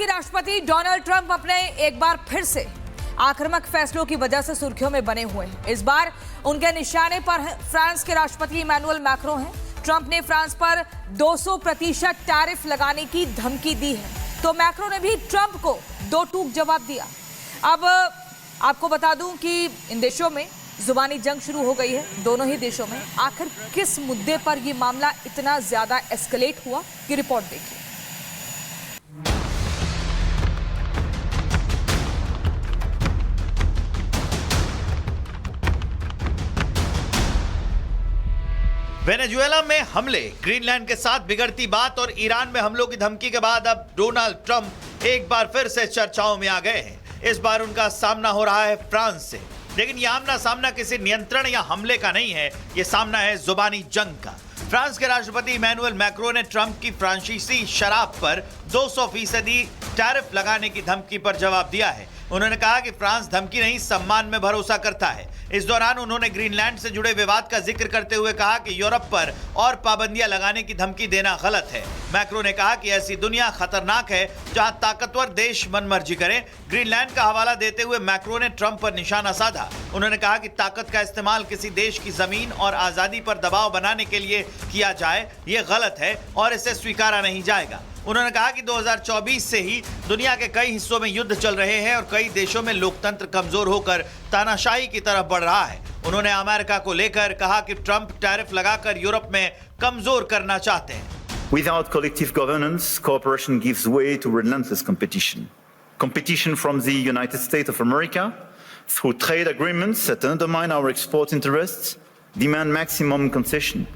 अमेरिकी राष्ट्रपति Donald Trump अपने एक बार फिर से आक्रामक फैसलों की वजह से सुर्खियों में बने हुए हैं। इस बार उनके निशाने पर फ्रांस के राष्ट्रपति इमैनुअल मैक्रों हैं। ट्रंप ने फ्रांस पर 200% टैरिफ लगाने की धमकी दी है, तो मैक्रों ने भी ट्रंप को दो टूक जवाब दिया। अब आपको बता दूं कि इन देशों में जुबानी जंग शुरू हो गई है, दोनों ही देशों में। आखिर किस मुद्दे पर यह मामला इतना ज्यादा एस्केलेट हुआ, की रिपोर्ट देखिए। वेनेजुएला में हमले, ग्रीनलैंड के साथ बिगड़ती बात और ईरान में हमलों की धमकी के बाद अब डोनाल्ड ट्रंप एक बार फिर से चर्चाओं में आ गए हैं। इस बार उनका सामना हो रहा है फ्रांस से, लेकिन यह आमना सामना किसी नियंत्रण या हमले का नहीं है, यह सामना है जुबानी जंग का। फ्रांस के राष्ट्रपति इमैनुअल मैक्रों ने ट्रंप की फ्रांसीसी शराब पर 200% टैरिफ लगाने की धमकी पर जवाब दिया है। उन्होंने कहा कि फ्रांस धमकी नहीं, सम्मान में भरोसा करता है। इस दौरान उन्होंने ग्रीनलैंड से जुड़े विवाद का जिक्र करते हुए कहा कि यूरोप पर और पाबंदियां लगाने की धमकी देना गलत है। मैक्रों ने कहा कि ऐसी दुनिया खतरनाक है जहां ताकतवर देश मनमर्जी करें। ग्रीनलैंड का हवाला देते हुए मैक्रों ने ट्रंप पर निशाना साधा। उन्होंने कहा कि ताकत का इस्तेमाल किसी देश की जमीन और आजादी पर दबाव बनाने के लिए किया जाए, ये गलत है और इसे स्वीकारा नहीं जाएगा। उन्होंने कहा कि 2024 से ही दुनिया के कई हिस्सों में युद्ध चल रहे हैं और कई देशों में लोकतंत्र कमजोर होकर तानाशाही की तरफ बढ़ रहा है। उन्होंने अमेरिका को लेकर कहा कि ट्रंप टैरिफ लगाकर यूरोप में कमजोर करना चाहते हैं। Without collective governance, cooperation gives way to relentless competition. Competition from the United States of America through trade agreements that undermine our export interests, demand maximum concession.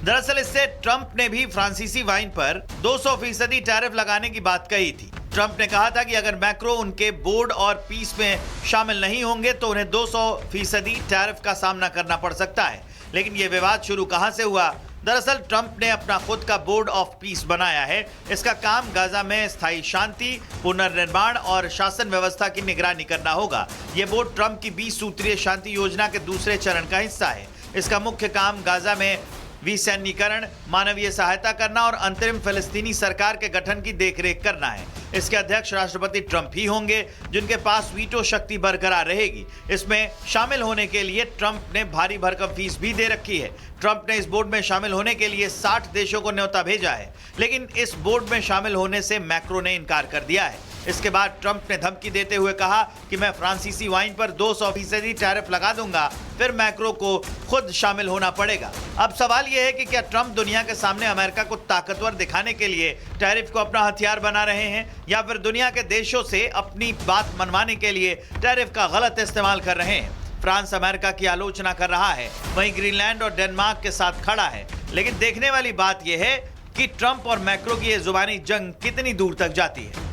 दरअसल इससे ट्रंप ने भी फ्रांसीसी वाइन पर 200% टैरिफ लगाने की बात कही थी। ट्रंप ने कहा था कि अगर मैक्रो उनके बोर्ड और पीस में शामिल नहीं होंगे तो उन्हें 200% टैरिफ का सामना करना पड़ सकता है। लेकिन यह विवाद शुरू कहां से हुआ? दरअसल ट्रंप ने अपना खुद का बोर्ड ऑफ पीस बनाया है। इसका काम गाजा में स्थायी शांति, पुनर्निर्माण और शासन व्यवस्था की निगरानी करना होगा। यह बोर्ड ट्रंप की 20 सूत्रीय शांति योजना के दूसरे चरण का हिस्सा है। इसका मुख्य काम गाजा में विसैन्यीकरण, मानवीय सहायता करना और अंतरिम फिलिस्तीनी सरकार के गठन की देखरेख करना है। इसके अध्यक्ष राष्ट्रपति ट्रंप ही होंगे, जिनके पास वीटो शक्ति बरकरार रहेगी। इसमें शामिल होने के लिए ट्रंप ने भारी भरकम फीस भी दे रखी है। ट्रंप ने इस बोर्ड में शामिल होने के लिए 60 देशों को न्योता भेजा है, लेकिन इस बोर्ड में शामिल होने से मैक्रो ने इनकार कर दिया है। इसके बाद ट्रंप ने धमकी देते हुए कहा कि मैं फ्रांसीसी वाइन पर 200% टैरिफ लगा दूंगा, फिर मैक्रो को खुद शामिल होना पड़ेगा। अब सवाल यह है कि क्या ट्रंप दुनिया के सामने अमेरिका को ताकतवर दिखाने के लिए टैरिफ को अपना हथियार बना रहे हैं, या फिर दुनिया के देशों से अपनी बात मनवाने के लिए टैरिफ का गलत इस्तेमाल कर रहे हैं? फ्रांस अमेरिका की आलोचना कर रहा है, वहीं ग्रीनलैंड और डेनमार्क के साथ खड़ा है। लेकिन देखने वाली बात यह है कि ट्रंप और मैक्रो की यह जुबानी जंग कितनी दूर तक जाती है।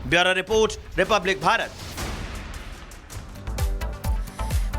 Bureau report, Republic Bharat.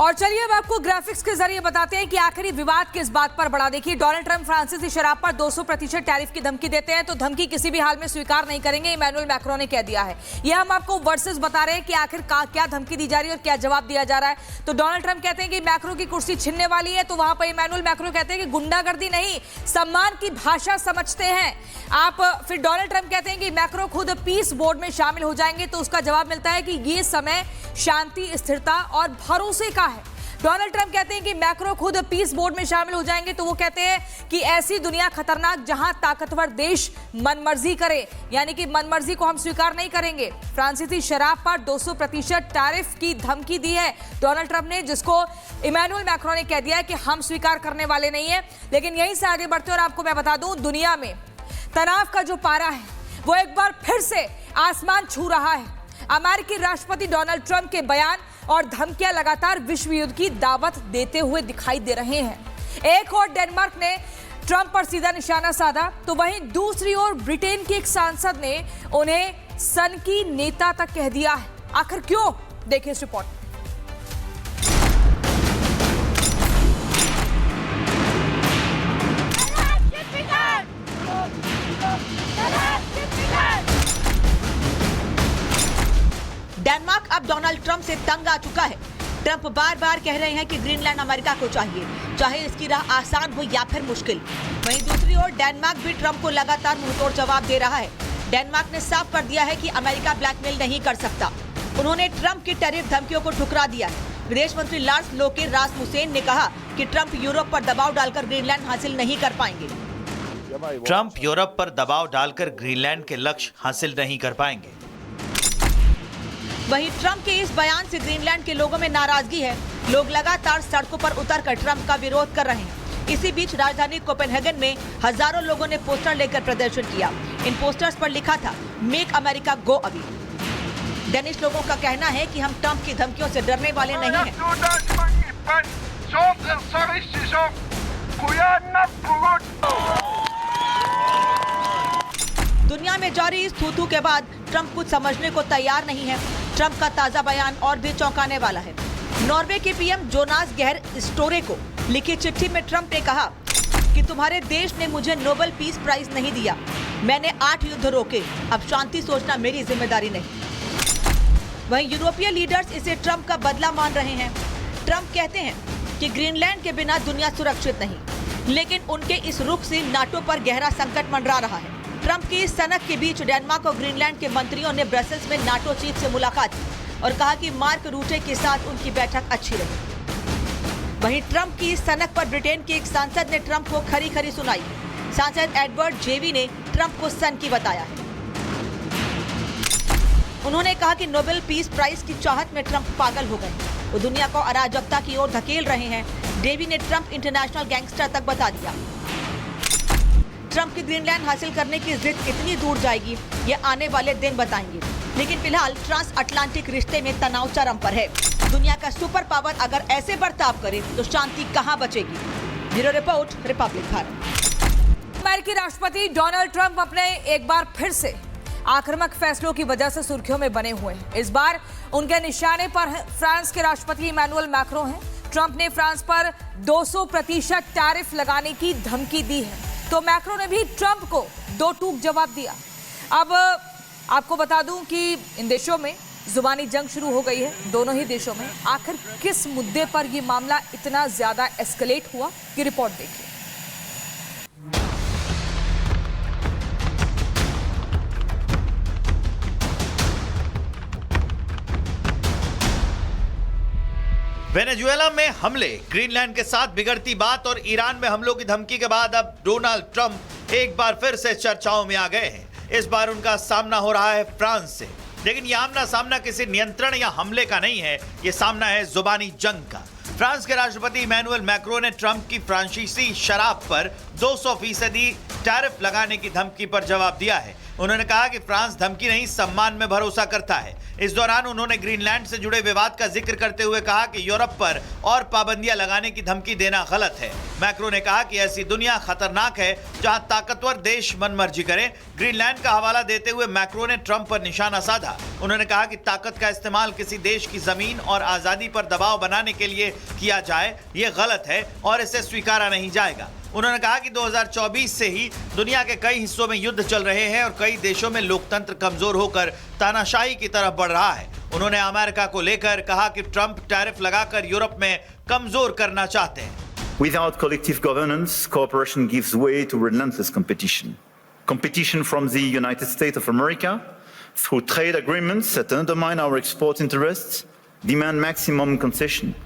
और चलिए अब आपको ग्राफिक्स के जरिए बताते हैं कि आखिरी विवाद किस बात पर बढ़ा। देखिए, डोनाल्ड ट्रंप फ्रांसीसी शराब पर 200% टैरिफ की धमकी देते हैं, तो धमकी किसी भी हाल में स्वीकार नहीं करेंगे, इमैनुअल मैक्रों ने कह दिया है। यह हम आपको वर्सेस बता रहे हैं कि आखिर क्या धमकी दी जा रही है और क्या जवाब दिया जा रहा है। तो डोनाल्ड ट्रंप कहते हैं कि मैक्रो की कुर्सी छीनने वाली है, तो वहां पर इमैनुअल मैक्रो कहते हैं कि गुंडागर्दी नहीं, सम्मान की भाषा समझते हैं आप। फिर डोनाल्ड ट्रंप कहते हैं कि मैक्रो खुद पीस बोर्ड में शामिल हो जाएंगे, तो उसका जवाब मिलता है कि ये समय शांति, स्थिरता और भरोसे का है। डोनाल्ड ट्रंप कहते हैं कि मैक्रो खुद पीस बोर्ड में शामिल हो जाएंगे, तो वो कहते हैं कि ऐसी दुनिया खतरनाक जहां ताकतवर देश मनमर्जी करे, यानी कि मनमर्जी को हम स्वीकार नहीं करेंगे। फ्रांसीसी शराब पर 200% टैरिफ की धमकी दी है डोनाल्ड ट्रंप ने, जिसको इमैनुअल मैक्रों ने कह दिया है कि हम स्वीकार करने वाले नहीं है। लेकिन यहीं से आगे बढ़ते और आपको मैं बता दूं, दुनिया में तनाव का जो पारा है वो एक बार फिर से आसमान छू रहा है। अमेरिकी राष्ट्रपति डोनाल्ड ट्रंप के बयान और धमकियां लगातार विश्व युद्ध की दावत देते हुए दिखाई दे रहे हैं। एक और डेनमार्क ने ट्रंप पर सीधा निशाना साधा, तो वहीं दूसरी ओर ब्रिटेन के एक सांसद ने उन्हें सनकी नेता तक कह दिया है। आखिर क्यों? देखिए इस रिपोर्ट। डेनमार्क अब डोनाल्ड ट्रंप से तंग आ चुका है। ट्रंप बार बार कह रहे हैं कि ग्रीनलैंड अमेरिका को चाहिए, चाहे इसकी राह आसान हो या फिर मुश्किल। वहीं दूसरी ओर डेनमार्क भी ट्रंप को लगातार मुंहतोड़ जवाब दे रहा है। डेनमार्क ने साफ कर दिया है कि अमेरिका ब्लैकमेल नहीं कर सकता। उन्होंने ट्रंप की टैरिफ धमकियों को ठुकरा दिया है। विदेश मंत्री लार्स लोके रासमुसेन ने कहा कि ट्रंप यूरोप पर दबाव डालकर ग्रीनलैंड हासिल नहीं कर पाएंगे। ट्रंप यूरोप पर दबाव डालकर ग्रीनलैंड के लक्ष्य हासिल नहीं कर पाएंगे। वहीं ट्रंप के इस बयान से ग्रीनलैंड के लोगों में नाराजगी है। लोग लगातार सड़कों पर उतरकर ट्रंप का विरोध कर रहे हैं। इसी बीच राजधानी कोपेनहेगन में हजारों लोगों ने पोस्टर लेकर प्रदर्शन किया। इन पोस्टर्स पर लिखा था, make America go away. Danish लोगों का कहना है कि हम ट्रंप की धमकियों से डरने वाले नहीं हैं। दुनिया में जारी इस थू-थू के बाद ट्रंप कुछ समझने को तैयार नहीं है। ट्रंप का ताजा बयान और भी चौंकाने वाला है। नॉर्वे के पीएम जोनास गेहर स्टोरे को लिखी चिट्ठी में ट्रंप ने कहा कि तुम्हारे देश ने मुझे नोबेल पीस प्राइज नहीं दिया। मैंने 8 युद्ध रोके, अब शांति सोचना मेरी जिम्मेदारी नहीं। वहीं यूरोपीय लीडर्स इसे ट्रंप का बदला मान रहे हैं। ट्रंप कहते हैं कि ग्रीनलैंड के बिना दुनिया सुरक्षित नहीं, लेकिन उनके इस रुख से नाटो पर गहरा संकट मंडरा रहा है। ट्रंप की इस सनक के बीच डेनमार्क और ग्रीनलैंड के मंत्रियों ने ब्रसेल्स में नाटो चीफ से मुलाकात की और कहा कि मार्क रूटे के साथ उनकी बैठक अच्छी रही। वहीं ट्रंप की इस सनक पर ब्रिटेन के एक सांसद ने ट्रंप को खरी खरी सुनाई। सांसद एडवर्ड जेवी ने ट्रंप को सनकी बताया है। उन्होंने कहा कि नोबेल पीस प्राइज की चाहत में ट्रंप पागल हो गए, वो दुनिया को अराजकता की ओर धकेल रहे हैं। डेवी ने ट्रंप इंटरनेशनल गैंगस्टर तक बता दिया। ट्रंप की ग्रीनलैंड हासिल करने की जिद कितनी दूर जाएगी, ये आने वाले दिन बताएंगे। लेकिन फिलहाल ट्रांस अटलांटिक रिश्ते में तनाव चरम पर है। दुनिया का सुपर पावर अगर ऐसे बर्ताव करे तो शांति कहां बचेगी। Bureau report, Republic Bharat. अमेरिकी राष्ट्रपति डोनाल्ड ट्रंप अपने एक बार फिर से आक्रामक फैसलों की वजह से सुर्खियों में बने हुए हैं। इस बार उनके निशाने पर फ्रांस के राष्ट्रपति इमैनुअल मैक्रो हैं। ट्रंप ने फ्रांस पर 200% टैरिफ लगाने की धमकी दी है, तो मैक्रो ने भी ट्रंप को दो टूक जवाब दिया। अब आपको बता दूं कि इन देशों में जुबानी जंग शुरू हो गई है, दोनों ही देशों में। आखिर किस मुद्दे पर यह मामला इतना ज्यादा एस्केलेट हुआ, ये रिपोर्ट देखिए। वेनेजुएला में हमले, ग्रीनलैंड के साथ बिगड़ती बात और ईरान में हमलों की धमकी के बाद अब डोनाल्ड ट्रंप एक बार फिर से चर्चाओं में आ गए हैं। इस बार उनका सामना हो रहा है फ्रांस से, लेकिन यह आमना सामना किसी नियंत्रण या हमले का नहीं है, ये सामना है जुबानी जंग का। फ्रांस के राष्ट्रपति इमैनुअल मैक्रो ने ट्रंप की फ्रांसीसी शराब पर 200% टैरिफ लगाने की धमकी पर जवाब दिया है। उन्होंने कहा कि फ्रांस धमकी नहीं, सम्मान में भरोसा करता है। इस दौरान उन्होंने ग्रीनलैंड से जुड़े विवाद का जिक्र करते हुए कहा कि यूरोप पर और पाबंदियां लगाने की धमकी देना गलत है। मैक्रो ने कहा कि ऐसी दुनिया खतरनाक है जहां ताकतवर देश मनमर्जी करें। ग्रीनलैंड का हवाला देते हुए मैक्रो ने ट्रंप पर निशाना साधा। उन्होंने कहा कि ताकत का इस्तेमाल किसी देश की जमीन और आजादी पर दबाव बनाने के लिए किया जाए, ये गलत है और इसे स्वीकारा नहीं जाएगा। उन्होंने कहा कि 2024 से ही दुनिया के कई हिस्सों में युद्ध चल रहे हैं और कई देशों में लोकतंत्र कमजोर होकर तानाशाही की तरफ बढ़ रहा है। उन्होंने अमेरिका को लेकर कहा कि ट्रंप टैरिफ लगाकर यूरोप में कमजोर करना चाहते हैं। Without collective governance, cooperation gives way to relentless competition. Competition from the United States of America through trade agreements that undermine our export interests, demand maximum concession.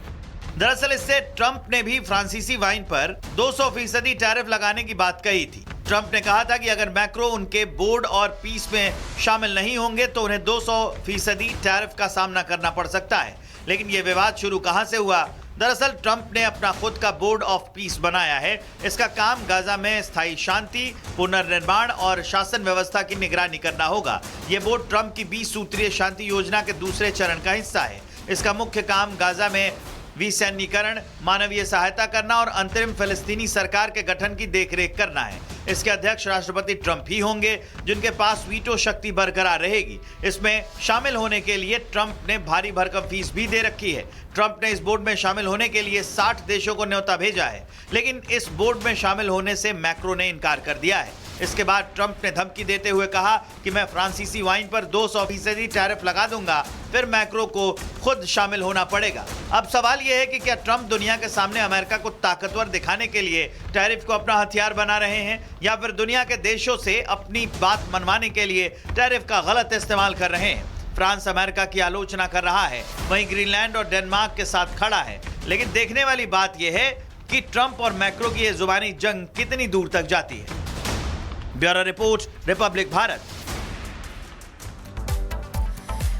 दरअसल इससे ट्रंप ने भी फ्रांसीसी वाइन पर 200% टैरिफ लगाने की बात कही थी। ट्रंप ने कहा था कि अगर मैक्रो उनके बोर्ड और पीस में शामिल नहीं होंगे तो उन्हें 200% टैरिफ का सामना करना पड़ सकता है। लेकिन ये विवाद शुरू कहां से हुआ? दरअसल ट्रंप ने अपना खुद का बोर्ड ऑफ पीस बनाया है। इसका काम गाजा में स्थायी शांति, पुनर्निर्माण और शासन व्यवस्था की निगरानी करना होगा। ये बोर्ड ट्रंप की 20 सूत्रीय शांति योजना के दूसरे चरण का हिस्सा है। इसका मुख्य काम गाजा में विसैन्यीकरण, मानवीय सहायता करना और अंतरिम फिलिस्तीनी सरकार के गठन की देखरेख करना है। इसके अध्यक्ष राष्ट्रपति ट्रंप ही होंगे, जिनके पास वीटो शक्ति बरकरार रहेगी। इसमें शामिल होने के लिए ट्रंप ने भारी भरकम फीस भी दे रखी है। ट्रंप ने इस बोर्ड में शामिल होने के लिए 60 देशों को न्योता भेजा है, लेकिन इस बोर्ड में शामिल होने से मैक्रो ने इनकार कर दिया है। इसके बाद ट्रंप ने धमकी देते हुए कहा कि मैं फ्रांसीसी वाइन पर 200% टैरिफ लगा दूंगा फिर मैक्रो को खुद शामिल होना पड़ेगा। अब सवाल यह है कि क्या ट्रंप दुनिया के सामने अमेरिका को ताकतवर दिखाने के लिए टैरिफ को अपना हथियार बना रहे हैं या फिर दुनिया के देशों से अपनी बात मनवाने के लिए टैरिफ का गलत इस्तेमाल कर रहे हैं। फ्रांस अमेरिका की आलोचना कर रहा है, वहीं ग्रीनलैंड और डेनमार्क के साथ खड़ा है। लेकिन देखने वाली बात यह है कि ट्रंप और मैक्रो की यह जुबानी जंग कितनी दूर तक जाती है। Bureau report, Republic Bharat.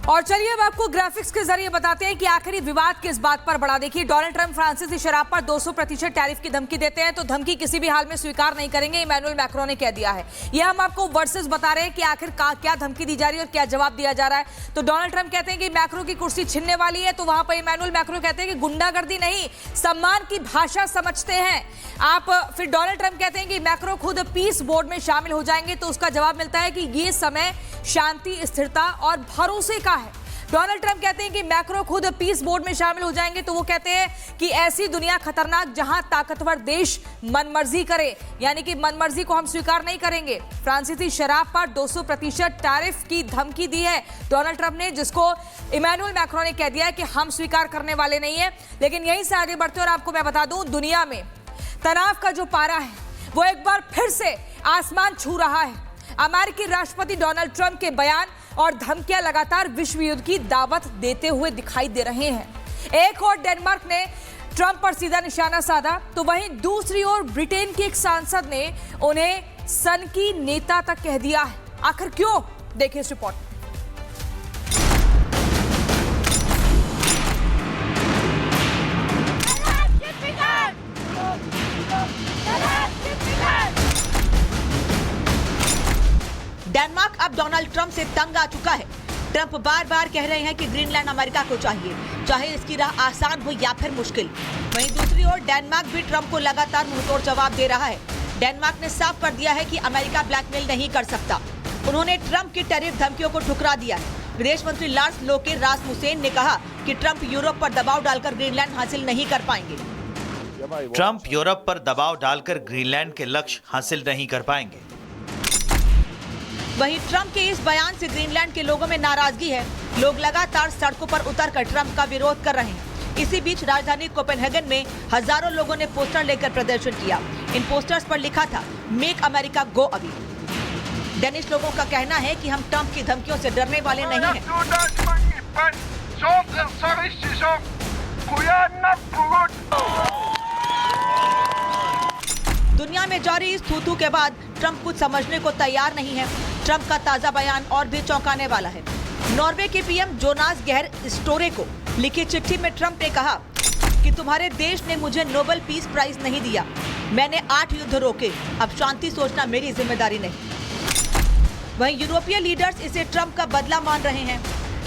और चलिए अब आपको ग्राफिक्स के जरिए बताते हैं कि आखिरी विवाद किस बात पर बढ़ा। देखिए, डोनाल्ड ट्रंप फ्रांसीसी शराब पर 200% टैरिफ की धमकी देते हैं तो धमकी किसी भी हाल में स्वीकार नहीं करेंगे, इमैनुअल मैक्रों ने कह दिया है। यह हम आपको वर्सेस बता रहे हैं कि आखिर क्या धमकी दी जा रही है और क्या जवाब दिया जा रहा है। तो डोनाल्ड ट्रंप कहते हैं कि मैक्रो की कुर्सी छीनने वाली है, तो वहां पर इमैनुअल मैक्रो कहते हैं कि गुंडागर्दी नहीं, सम्मान की भाषा समझते हैं आप। फिर डोनाल्ड ट्रंप कहते हैं कि मैक्रो खुद पीस बोर्ड में शामिल हो जाएंगे, तो उसका जवाब मिलता है कि ये समय शांति, स्थिरता और भरोसे का है। डोनाल्ड ट्रंप कहते हैं कि मैक्रो खुद पीस बोर्ड में शामिल हो जाएंगे, तो वो कहते हैं कि ऐसी दुनिया खतरनाक जहां ताकतवर देश मनमर्जी करे, यानी कि मनमर्जी को हम स्वीकार नहीं करेंगे। फ्रांसीसी शराब पर 200% टैरिफ की धमकी दी है डोनाल्ड ट्रंप ने, जिसको इमैनुअल मैक्रों ने कह दिया है कि हम स्वीकार करने वाले नहीं है। लेकिन यहीं से आगे बढ़ते और आपको मैं बता दूं, दुनिया में तनाव का जो पारा है वो एक बार फिर से आसमान छू रहा है। अमेरिकी राष्ट्रपति डोनाल्ड ट्रंप के बयान और धमकियां लगातार विश्व युद्ध की दावत देते हुए दिखाई दे रहे हैं। एक और डेनमार्क ने ट्रंप पर सीधा निशाना साधा, तो वहीं दूसरी ओर ब्रिटेन की एक सांसद ने उन्हें सनकी नेता तक कह दिया है। आखिर क्यों, देखिए इस रिपोर्ट। डेनमार्क अब डोनाल्ड ट्रंप से तंग आ चुका है। ट्रंप बार बार कह रहे हैं कि ग्रीनलैंड अमेरिका को चाहिए, चाहे इसकी राह आसान हो या फिर मुश्किल। वहीं दूसरी ओर डेनमार्क भी ट्रंप को लगातार मुंहतोड़ जवाब दे रहा है। डेनमार्क ने साफ कर दिया है कि अमेरिका ब्लैकमेल नहीं कर सकता। उन्होंने ट्रंप की टैरिफ धमकियों को ठुकरा दिया है। विदेश मंत्री लार्स लोके रासमुसेन ने कहा कि ट्रंप यूरोप पर दबाव डालकर ग्रीनलैंड हासिल नहीं कर पाएंगे। ट्रंप यूरोप पर दबाव डालकर ग्रीनलैंड के लक्ष्य हासिल नहीं कर पाएंगे। वहीं ट्रंप के इस बयान से ग्रीनलैंड के लोगों में नाराजगी है। लोग लगातार सड़कों पर उतरकर ट्रंप का विरोध कर रहे हैं। इसी बीच राजधानी कोपेनहेगन में हजारों लोगों ने पोस्टर लेकर प्रदर्शन किया। इन पोस्टर्स पर लिखा था, make America go away. Danish लोगों का कहना है कि हम ट्रंप की धमकियों से डरने वाले नहीं हैं। दुनिया में जारी इस थू-थू के बाद ट्रंप कुछ समझने को तैयार नहीं है। ट्रंप का ताजा बयान और भी चौंकाने वाला है। नॉर्वे के पीएम जोनास गेहर स्टोरे को लिखी चिट्ठी में ट्रंप ने कहा कि तुम्हारे देश ने मुझे नोबेल पीस प्राइज नहीं दिया, मैंने 8 युद्ध रोके, अब शांति सोचना मेरी जिम्मेदारी नहीं। वहीं यूरोपीय लीडर्स इसे ट्रंप का बदला मान रहे हैं।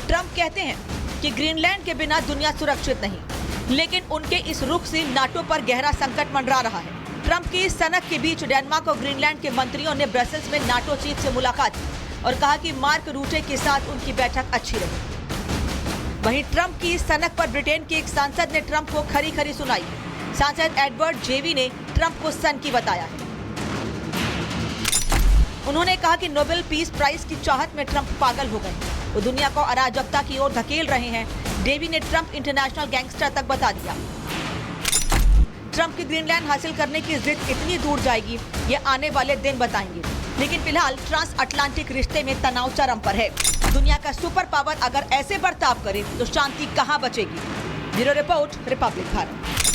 ट्रंप कहते हैं कि ग्रीनलैंड के बिना दुनिया सुरक्षित नहीं, लेकिन उनके इस रुख से नाटो पर गहरा संकट मंडरा रहा है। ट्रंप की इस सनक के बीच डेनमार्क और ग्रीनलैंड के मंत्रियों ने ब्रसेल्स में नाटो चीफ से मुलाकात की और कहा कि मार्क रूटे के साथ उनकी बैठक अच्छी रही। वहीं ट्रंप की इस सनक पर ब्रिटेन के एक सांसद ने ट्रंप को खरी खरी सुनाई। सांसद एडवर्ड जेवी ने ट्रंप को सनकी बताया है। उन्होंने कहा कि नोबेल पीस प्राइज की चाहत में ट्रंप पागल हो गए, वो दुनिया को अराजकता की ओर धकेल रहे हैं। डेवी ने ट्रंप इंटरनेशनल गैंगस्टर तक बता दिया। ट्रंप की ग्रीनलैंड हासिल करने की जिद कितनी दूर जाएगी, ये आने वाले दिन बताएंगे। लेकिन फिलहाल ट्रांस अटलांटिक रिश्ते में तनाव चरम पर है। दुनिया का सुपर पावर अगर ऐसे बर्ताव करे तो शांति कहां बचेगी। Bureau report, Republic Bharat.